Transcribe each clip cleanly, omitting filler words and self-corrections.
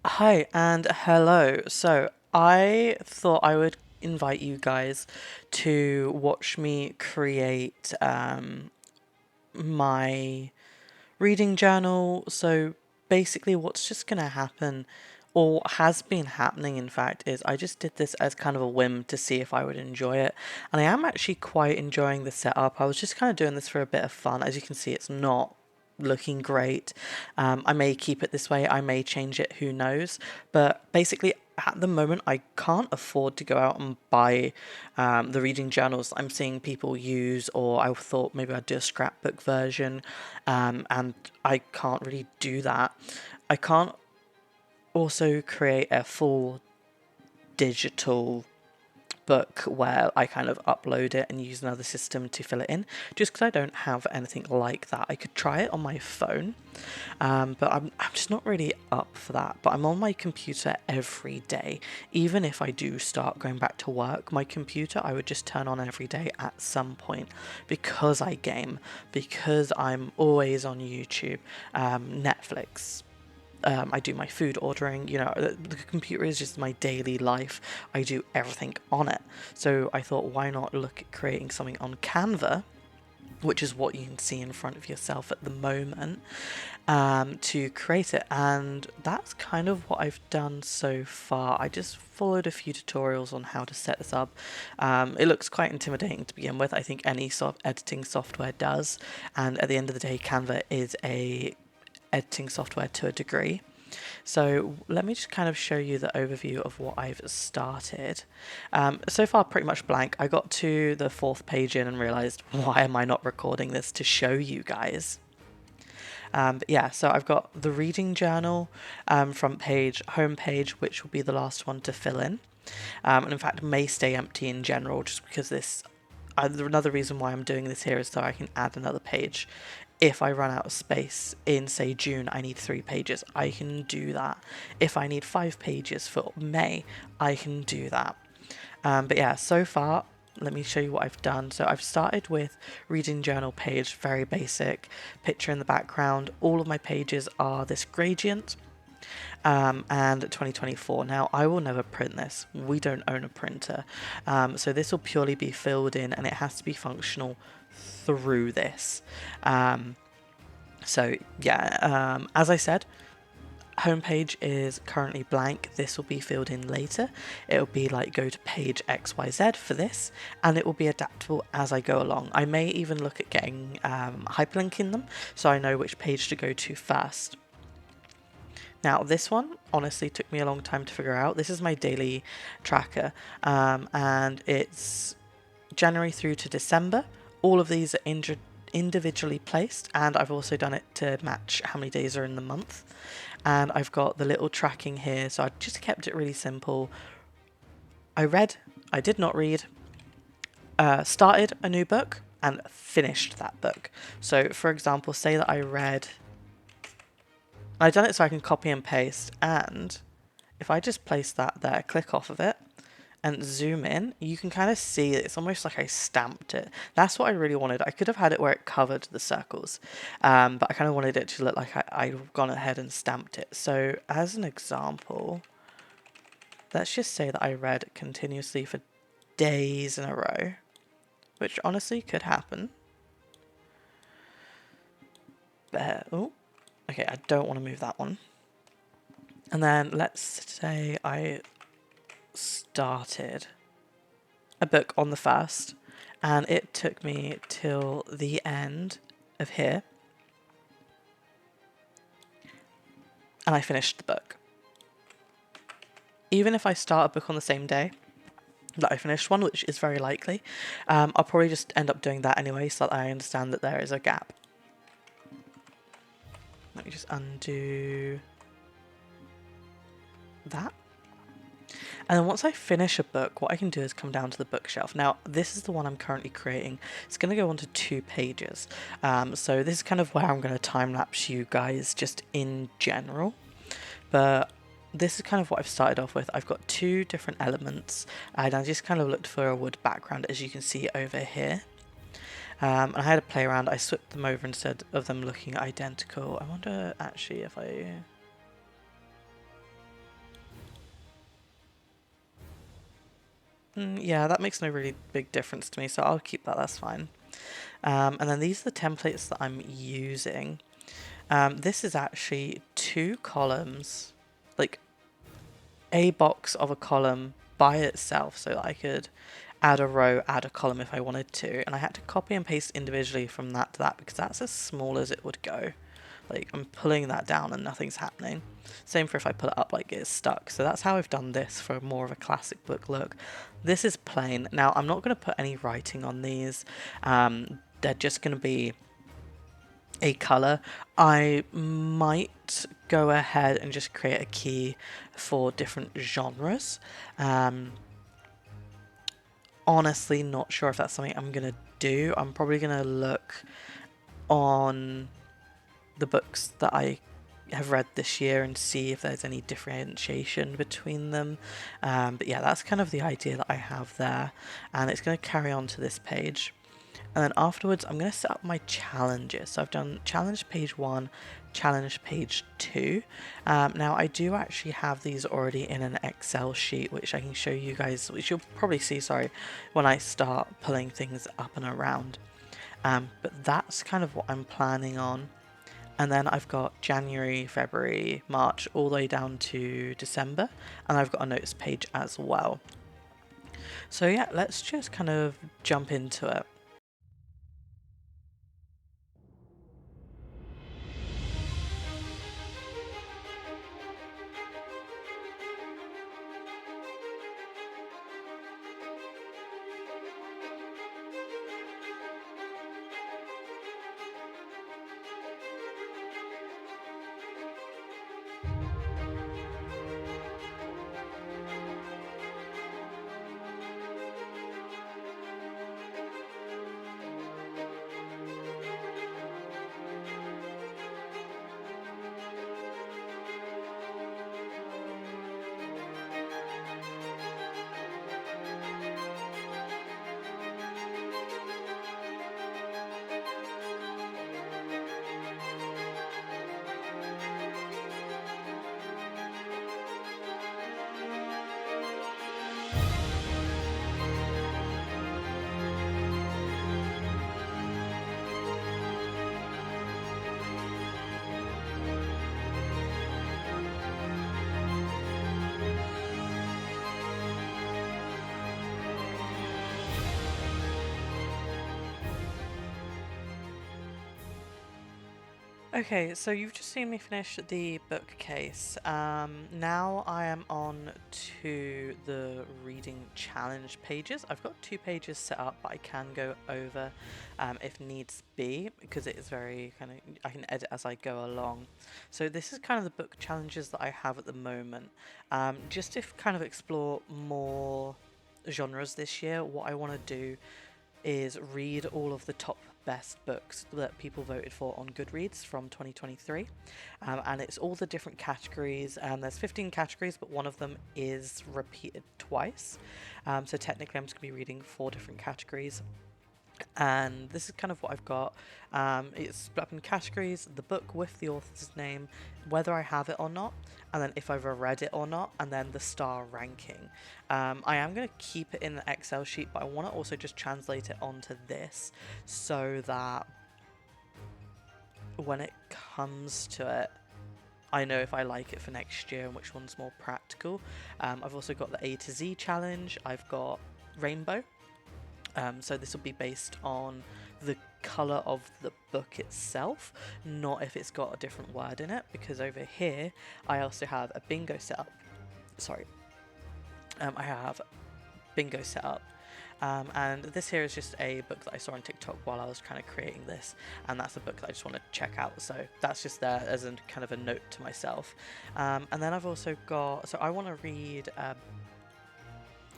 Hi and hello. So I thought I would invite you guys to watch me create my reading journal. So basically, what's just going to happen, or has been happening, in fact, is I just did this as kind of a whim to see if I would enjoy it. And I am actually quite enjoying the setup. I was just kind of doing this for a bit of fun. As you can see, it's not looking great. I may keep it this way, I may change it, who knows. But basically, at the moment, I can't afford to go out and buy the reading journals I'm seeing people use, or I thought maybe I'd do a scrapbook version, and I can't really do that. I can't also create a full digital book where I kind of upload it and use another system to fill it in, just because I don't have anything like that. I could try it on my phone, but I'm just not really up for that. But I'm on my computer every day. Even if I do start going back to work, my computer I would just turn on every day at some point, because I game, because I'm always on YouTube, Netflix. I do my food ordering, the computer is just my daily life. I do everything on it. So I thought, why not look at creating something on Canva, which is what you can see in front of yourself at the moment, to create it. And that's kind of what I've done so far. I just followed a few tutorials on how to set this up. It looks quite intimidating to begin with. I think any sort of editing software does. And at the end of the day, Canva is a editing software to a degree. So let me just kind of show you the overview of what I've started. So far, pretty much blank. I got to the fourth page in and realized, why am I not recording this to show you guys? But yeah, so I've got the reading journal, front page, home page, which will be the last one to fill in. And in fact, may stay empty in general, just because this. Another reason why I'm doing this here is so I can add another page. If I run out of space in, say, June, I need 3 pages, I can do that. If I need 5 pages for May, I can do that. But yeah, so far, let me show you what I've done. So I've started with reading journal page, very basic, picture in the background. All of my pages are this gradient, and 2024. Now, I will never print this. We don't own a printer. So this will purely be filled in, and it has to be functional through this. So yeah, as I said, homepage is currently blank. This will be filled in later. It'll be like go to page XYZ for this, and it will be adaptable as I go along. I may even look at getting hyperlinking them, so I know which page to go to first. Now, this one honestly took me a long time to figure out. This is my daily tracker, and it's January through to December. All of these are individually placed, and I've also done it to match how many days are in the month. And I've got the little tracking here, so I just kept it really simple. I read, I did not read, started a new book, and finished that book. So, for example, say that I read. I've done it so I can copy and paste, and if I just place that there, click off of it, and zoom in, you can kind of see it's almost like I stamped it. That's what I really wanted. I could have had it where it covered the circles, but I kind of wanted it to look like I'd gone ahead and stamped it. So as an example, let's just say that I read continuously for days in a row, which honestly could happen. There. Oh, okay, I don't want to move that one. And then let's say I started a book on the first, and it took me till the end of here, and I finished the book. Even if I start a book on the same day that I finished one, which is very likely, I'll probably just end up doing that anyway, so that I understand that there is a gap. Let me just undo that. And then once I finish a book, what I can do is come down to the bookshelf. Now, this is the one I'm currently creating. It's going to go onto 2 pages. So this is kind of where I'm going to time-lapse you guys just in general. But this is kind of what I've started off with. I've got 2 different elements, and I just kind of looked for a wood background, as you can see over here. And I had to play around. I swapped them over instead of them looking identical. I wonder actually if I... Yeah, that makes no really big difference to me, so I'll keep that, that's fine. And then these are the templates that I'm using. This is actually two columns, like a box of a column by itself, so that I could add a row, add a column if I wanted to. And I had to copy and paste individually from that to that because that's as small as it would go. Like I'm pulling that down and nothing's happening. Same for if I pull it up, like it's stuck. So that's how I've done this for more of a classic book look. This is plain. Now I'm not going to put any writing on these. They're just going to be a color. I might go ahead and just create a key for different genres. Honestly, not sure if that's something I'm going to do. I'm probably going to look on the books that I have read this year and see if there's any differentiation between them. But yeah, that's kind of the idea that I have there, and it's going to carry on to this page. And then afterwards, I'm going to set up my challenges. So I've done challenge page 1, challenge page 2. Now, I do actually have these already in an Excel sheet, which I can show you guys, which you'll probably see, sorry, when I start pulling things up and around. But that's kind of what I'm planning on. And then I've got January, February, March, all the way down to December. And I've got a notes page as well. So yeah, let's just kind of jump into it. Okay, so you've just seen me finish the bookcase. Now I am on to the reading challenge pages. I've got 2 pages set up, but I can go over if needs be because it is very kind of, I can edit as I go along. So this is kind of the book challenges that I have at the moment. Just to kind of explore more genres this year, what I want to do is read all of the top best books that people voted for on Goodreads from 2023. And it's all the different categories. There's 15 categories, but one of them is repeated twice. So technically, I'm just going to be reading 4 different categories. And this is kind of what I've got. It's split up in categories, the book with the author's name, whether I have it or not, and then if I've read it or not, and then the star ranking. I am going to keep it in the Excel sheet, but I want to also just translate it onto this so that when it comes to it, I know if I like it for next year and which one's more practical. I've also got the A to Z challenge. I've got Rainbow. So this will be based on the colour of the book itself, not if it's got a different word in it, because over here I also have a bingo set up. Sorry. I have bingo set up. And this here is just a book that I saw on TikTok while I was kind of creating this, and that's a book that I just want to check out, so that's just there as a kind of a note to myself. And then I've also got, so I want to read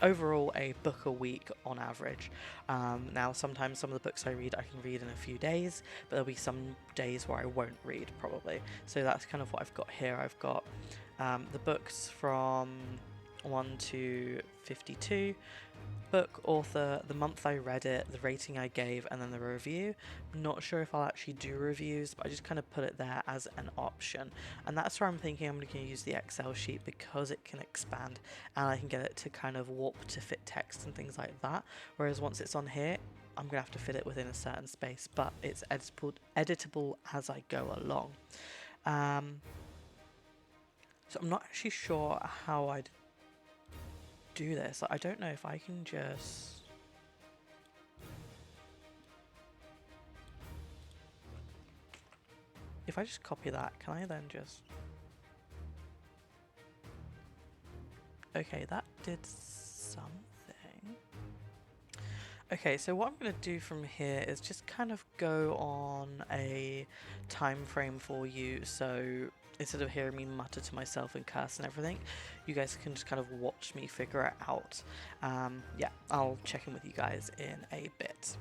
overall a book a week on average. Now sometimes some of the books I read I can read in a few days, but there'll be some days where I won't read probably. So that's kind of what I've got here. I've got the books from 1 to 52. Book, author, the month I read it, the rating I gave, and then the review. Not sure if I'll actually do reviews, but I just kind of put it there as an option. And that's where I'm thinking I'm going to use the Excel sheet because it can expand and I can get it to kind of warp to fit text and things like that. Whereas once it's on here, I'm going to have to fit it within a certain space, but it's editable as I go along. So I'm not actually sure how I'd do this. I don't know if I can just... If I just copy that, can I then just... Okay, that did something. Okay, so what I'm going to do from here is just kind of go on a time frame for you, so instead of hearing me mutter to myself and curse and everything, you guys can just kind of watch me figure it out. Yeah, I'll check in with you guys in a bit.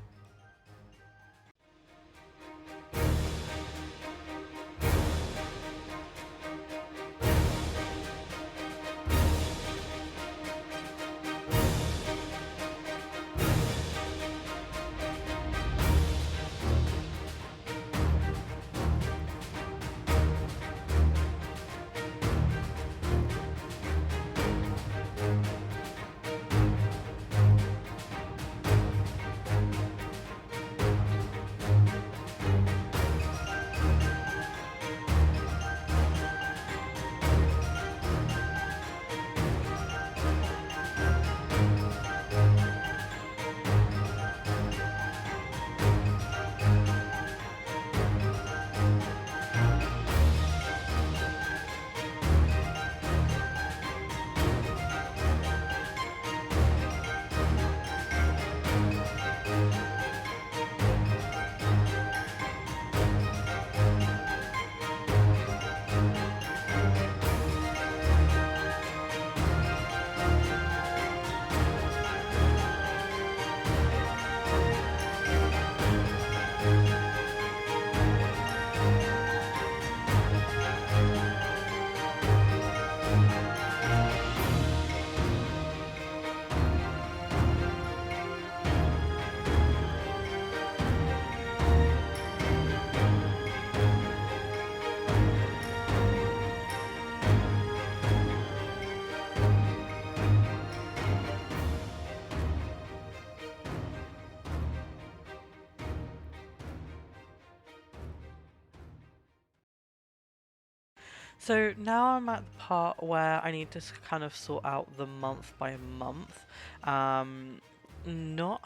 So now I'm at the part where I need to kind of sort out the month by month. Not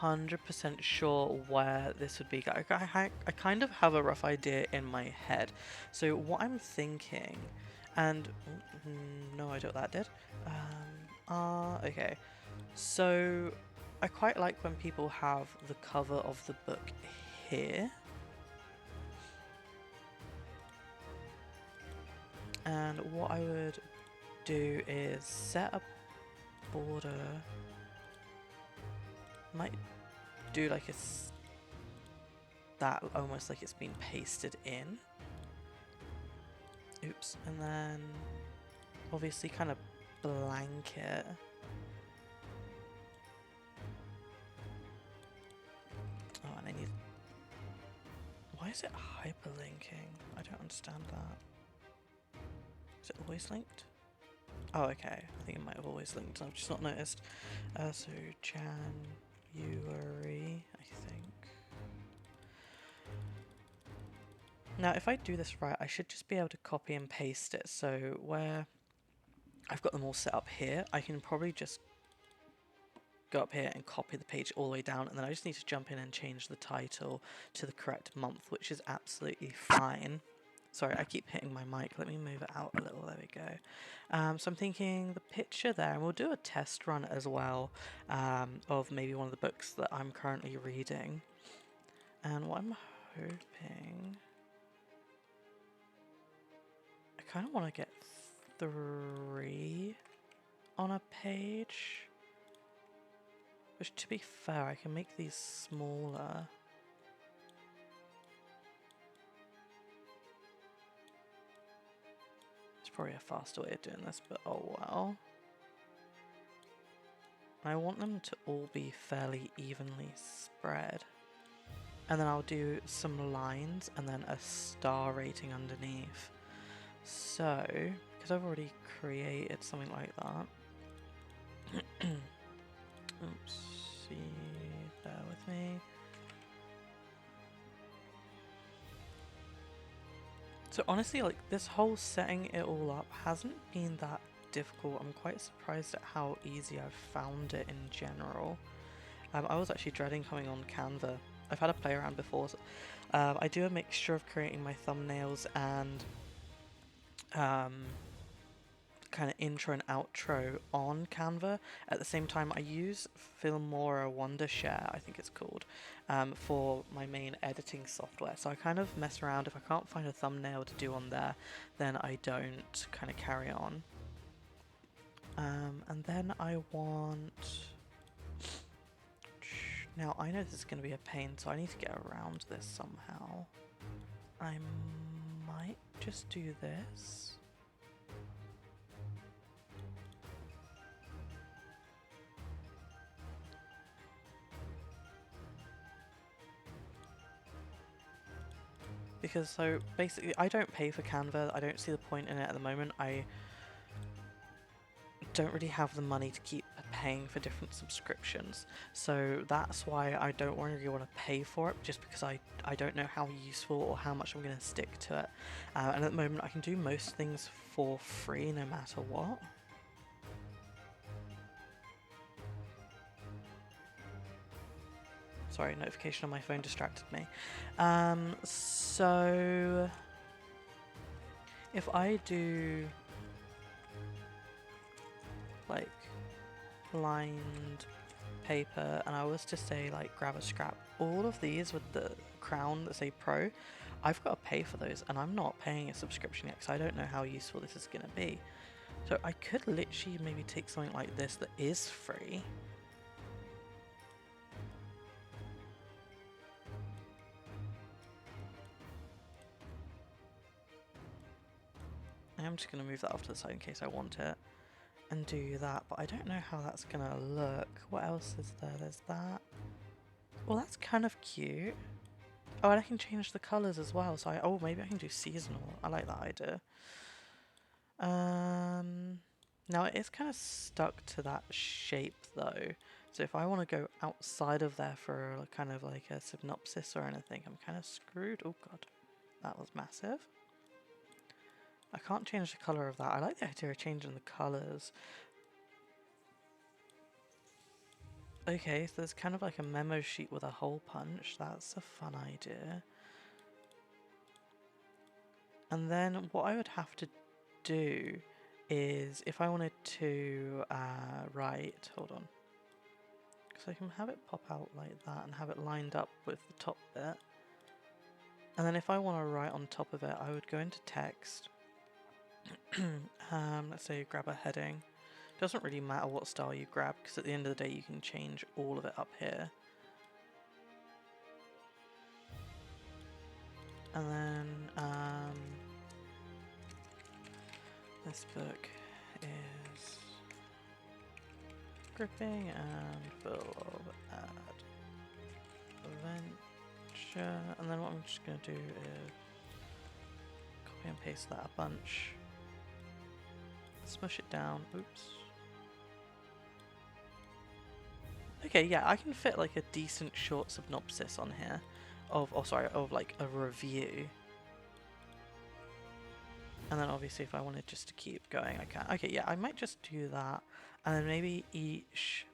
100% sure where this would be. I kind of have a rough idea in my head. So what I'm thinking, and no idea what that did. Okay. So I quite like when people have the cover of the book here. And what I would do is set a border. Might do like that almost like it's been pasted in. Oops. And then obviously kind of blanket. Oh, and I need... Why is it hyperlinking? I don't understand that. Is it always linked? Oh, okay. I think it might have always linked. I've just not noticed. So January, I think. Now, if I do this right, I should just be able to copy and paste it. So where I've got them all set up here, I can probably just go up here and copy the page all the way down, and then I just need to jump in and change the title to the correct month, which is absolutely fine. Sorry, I keep hitting my mic. Let me move it out a little. There we go. So I'm thinking the picture there, and we'll do a test run as well of maybe one of the books that I'm currently reading. And what I'm hoping... I kind of want to get 3 on a page. Which, to be fair, I can make these smaller. It's probably a faster way of doing this, but oh well. I want them to all be fairly evenly spread. And then I'll do some lines and then a star rating underneath. So, because I've already created something like that. Oops, bear with me. So honestly, like, this whole setting it all up hasn't been that difficult. I'm quite surprised at how easy I've found it in general. I was actually dreading coming on Canva. I've had a play around before. So, I do a mixture of creating my thumbnails and kind of intro and outro on Canva. At the same time, I use Filmora Wondershare, I think it's called, for my main editing software. So I kind of mess around. If I can't find a thumbnail to do on there, then I don't kind of carry on. And then I want... Now, I know this is going to be a pain, so I need to get around this somehow. I might just do this. Because so basically I don't pay for Canva, I don't see the point in it at the moment. I don't really have the money to keep paying for different subscriptions, so that's why I don't really want to pay for it, just because I don't know how useful or how much I'm going to stick to it. And at the moment I can do most things for free no matter what. Sorry, notification on my phone distracted me. So if I do like lined paper and I was to say like grab a scrap, all of these with the crown that say pro, I've got to pay for those, and I'm not paying a subscription yet because I don't know how useful this is going to be. So I could literally maybe take something like this that is free. I'm just going to move that off to the side in case I want it and do that, but I don't know how that's going to look. What else is there? There's that. Well, that's kind of cute. Oh, and I can change the colours as well, so oh, maybe I can do seasonal. I like that idea. Now it is kind of stuck to that shape though, so if I want to go outside of there for a, kind of like a synopsis or anything, I'm kind of screwed. Oh god, that was massive. I can't change the colour of that. I like the idea of changing the colours. Okay, so there's kind of like a memo sheet with a hole punch. That's a fun idea. And then what I would have to do is, if I wanted to write, hold on, because I can have it pop out like that and have it lined up with the top bit. And then if I want to write on top of it, I would go into text. Let's say grab a heading. Doesn't really matter what style you grab, because at the end of the day you can change all of it up here. And then this book is gripping and full of adventure. And then what I'm just going to do is copy and paste that a bunch. Smush it down. Oops. Okay, yeah, I can fit like a decent short synopsis on here of, of like a review. And then obviously if I wanted just to keep going, I can. Okay, yeah, I might just do that. And then maybe each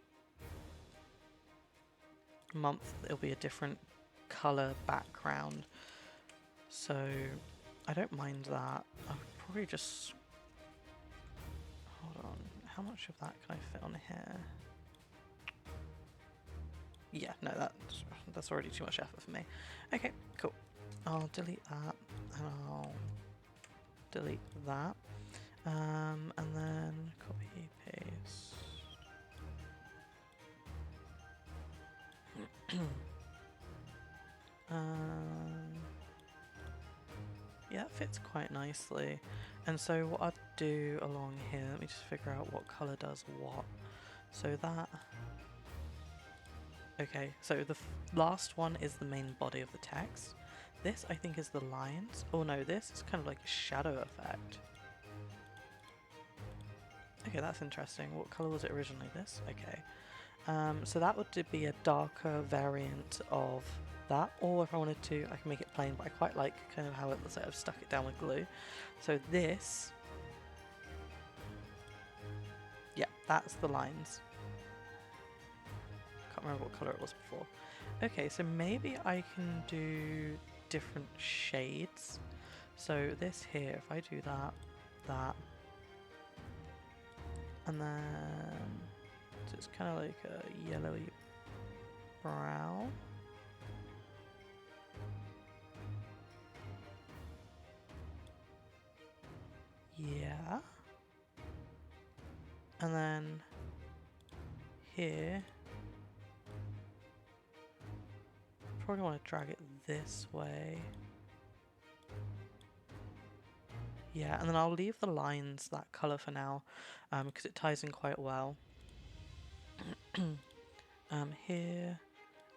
month it'll be a different colour background. So I don't mind that. I would probably just... Hold on, how much of that can I fit on here? Yeah, no, that's already too much effort for me. Okay, cool. I'll delete that, and I'll delete that. And then copy, paste. Yeah, it fits quite nicely. And so what I'd do along here, let me just figure out what colour does what. So that... Okay, so the last one is the main body of the text. This, I think, is the lines. Oh no, this is kind of like a shadow effect. Okay, that's interesting. What colour was it originally? This? Okay. So that would be a darker variant of that, or if I wanted to, I can make it plain, but I quite like kind of how it looks like I've stuck it down with glue. So this... Yeah, that's the lines. Can't remember what colour it was before. Okay, so maybe I can do different shades. So this here, if I do that, that, and then so it's kind of like a yellowy brown. Yeah. And then here, probably want to drag it this way. Yeah, and then I'll leave the lines that colour for now, because it ties in quite well. Here,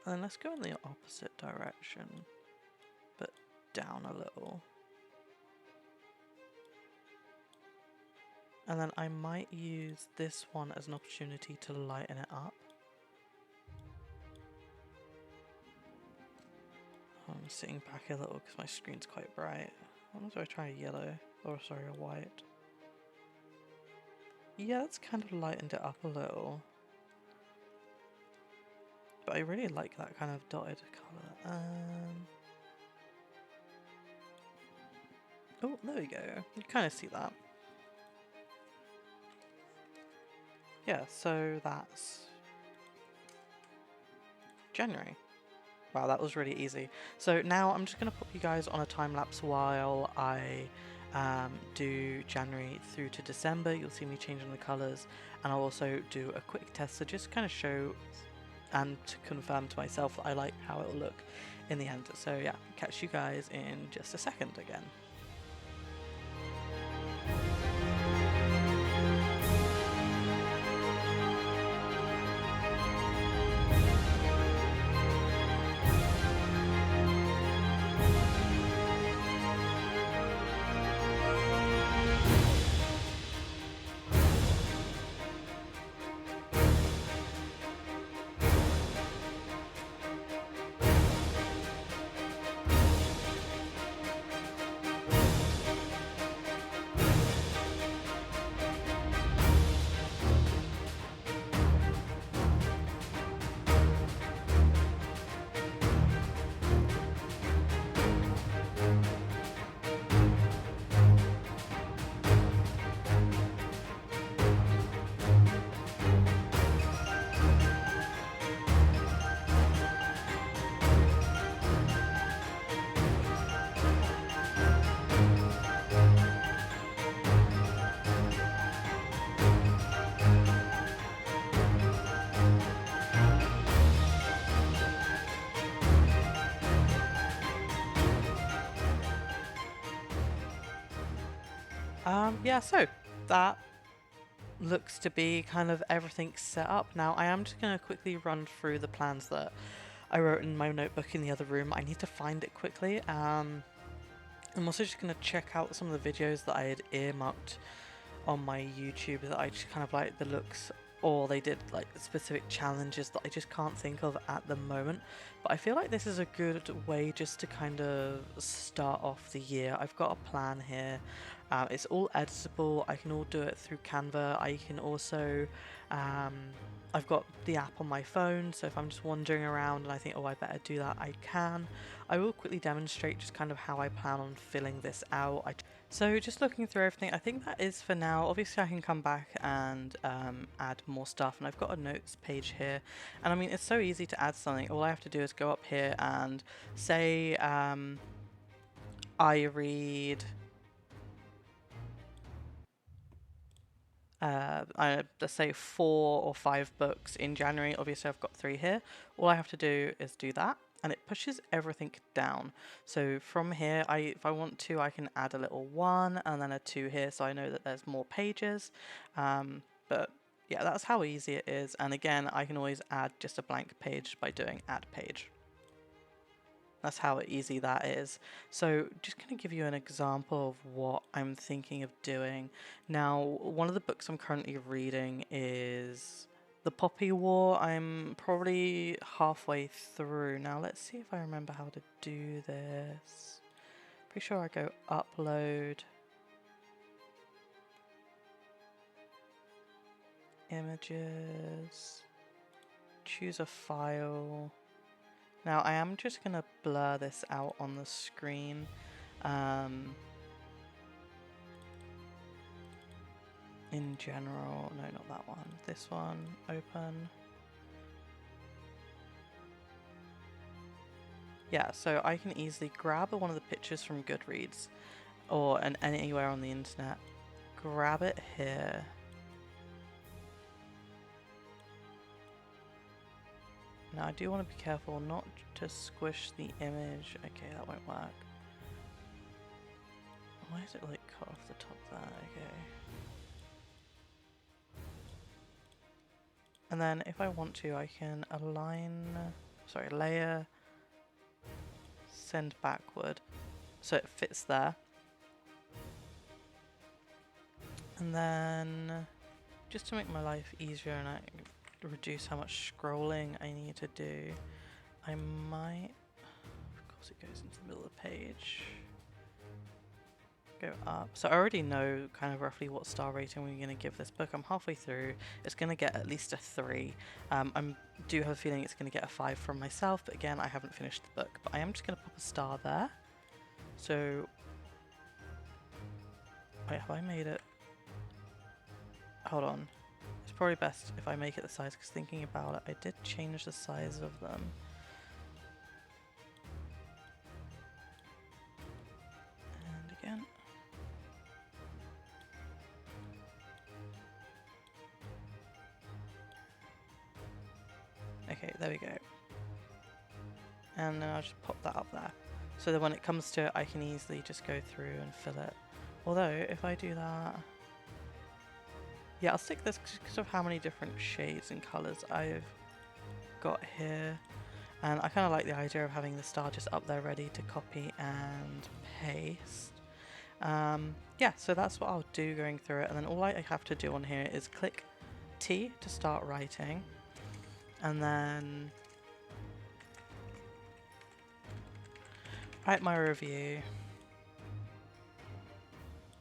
and then let's go in the opposite direction, but down a little. And then I might use this one as an opportunity to lighten it up. I'm sitting back a little because my screen's quite bright. I wonder if I try a yellow, or sorry, a white. Yeah, that's kind of lightened it up a little. But I really like that kind of dotted colour. Oh, there we go. You kind of see that. Yeah, so that's January. Wow, that was really easy. So now I'm just going to put you guys on a time lapse while I do January through to December. You'll see me changing the colours, and I'll also do a quick test to just kind of show and to confirm to myself that I like how it will look in the end. So yeah, catch you guys in just a second again. Yeah, so that looks to be kind of everything set up. Now I am just going to quickly run through the plans that I wrote in my notebook in the other room. I need to find it quickly. I'm also just going to check out some of the videos that I had earmarked on my YouTube that I just kind of like the looks, or they did like specific challenges that I just can't think of at the moment. But I feel like this is a good way just to kind of start off the year. I've got a plan here. It's all editable. I can all do it through Canva. I can also I've got the app on my phone, so if I'm just wandering around and I think, oh, I better do that, I can. I will quickly demonstrate just kind of how I plan on filling this out. So just looking through everything, I think that is for now. Obviously I can come back and add more stuff, and I've got a notes page here, and I mean, it's so easy to add something. All I have to do is go up here and say I read let's say 4 or 5 books in January. Obviously I've got 3 here. All I have to do is do that, and it pushes everything down. So from here, if I want to, I can add a little 1 and then a 2 here, so I know that there's more pages. But yeah, that's how easy it is. And again, I can always add just a blank page by doing add page. That's how easy that is. So just going to give you an example of what I'm thinking of doing. Now, one of the books I'm currently reading is The Poppy War. I'm probably halfway through. Now, let's see if I remember how to do this. Pretty sure I go upload images, choose a file. Now I am just going to blur this out on the screen. In general, no, not that one. This one, open. Yeah, so I can easily grab one of the pictures from Goodreads or anywhere on the internet, grab it here. Now I do want to be careful not to squish the image. Okay, that won't work. Why is it like cut off the top there? Okay. And then if I want to, I can layer, send backward, so it fits there. And then, just to make my life easier and I reduce how much scrolling I need to do, I might, of course it goes into the middle of the page, go up. So I already know kind of roughly what star rating we're going to give this book. I'm halfway through. It's going to get at least a 3. I do have a feeling it's going to get a 5 from myself, but again, I haven't finished the book. But I am just going to pop a star there. So, wait, have I made it? Hold on. It's probably best if I make it the size, because thinking about it, I did change the size of them. And again. Okay, there we go. And then I'll just pop that up there. So that when it comes to it, I can easily just go through and fill it. Although, if I do that... Yeah, I'll stick this because of how many different shades and colours I've got here. And I kind of like the idea of having the star just up there ready to copy and paste. Yeah, so that's what I'll do going through it. And then all I have to do on here is click T to start writing. And then write my review.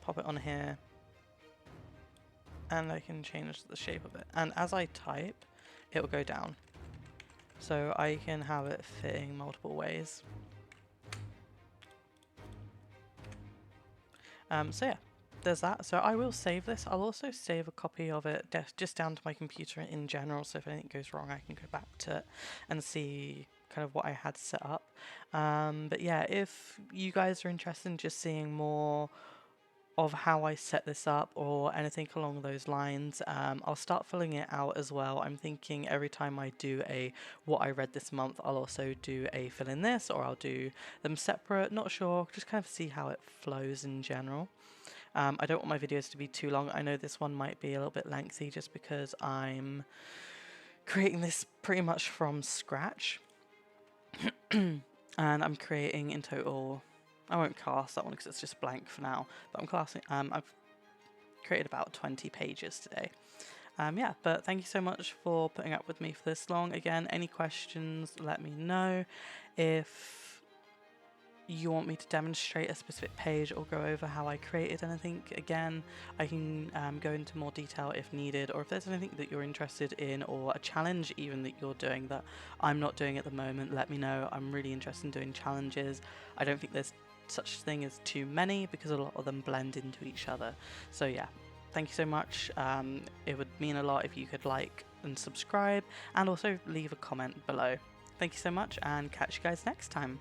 Pop it on here. And I can change the shape of it. And as I type, it will go down. So I can have it fitting multiple ways. So yeah, there's that. So I will save this. I'll also save a copy of it just down to my computer in general. So if anything goes wrong, I can go back to it and see kind of what I had set up. But yeah, if you guys are interested in just seeing more of how I set this up or anything along those lines, I'll start filling it out as well. I'm thinking every time I do a what I read this month, I'll also do a fill in this, or I'll do them separate, not sure, just kind of see how it flows in general. I don't want my videos to be too long. I know this one might be a little bit lengthy just because I'm creating this pretty much from scratch. And I'm creating in total, I won't cast that one because it's just blank for now, but I'm classing, I've created about 20 pages today. Yeah, but thank you so much for putting up with me for this long. Again, any questions, let me know. If you want me to demonstrate a specific page or go over how I created anything, again, I can go into more detail if needed, or if there's anything that you're interested in or a challenge even that you're doing that I'm not doing at the moment, let me know. I'm really interested in doing challenges. I don't think there's such thing as too many because a lot of them blend into each other. So yeah, thank you so much. It would mean a lot if you could like and subscribe and also leave a comment below. Thank you so much and catch you guys next time.